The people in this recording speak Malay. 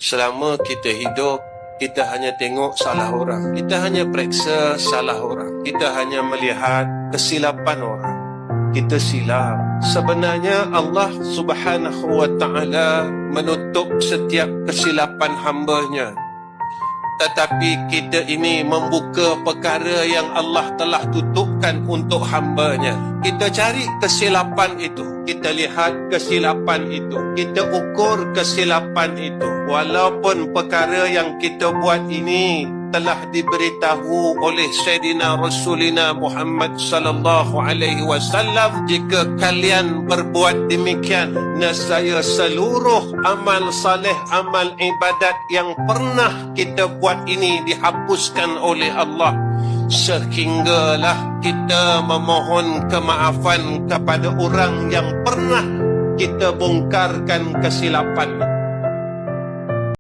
Selama kita hidup, kita hanya tengok salah orang. Kita hanya periksa salah orang. Kita hanya melihat kesilapan orang. Kita silap. Sebenarnya Allah Subhanahu wa ta'ala menutup setiap kesilapan hamba-Nya. Tetapi kita ini membuka perkara yang Allah telah tutupkan untuk hamba-Nya. Kita cari kesilapan itu. Kita lihat kesilapan itu. Kita ukur kesilapan itu. Walaupun perkara yang kita buat ini telah diberitahu oleh Sayyidina Rasulina Muhammad sallallahu alaihi wasallam, jika kalian berbuat demikian, nescaya seluruh amal saleh, amal ibadat yang pernah kita buat ini dihapuskan oleh Allah, sehinggalah kita memohon kemaafan kepada orang yang pernah kita bongkarkan kesilapan.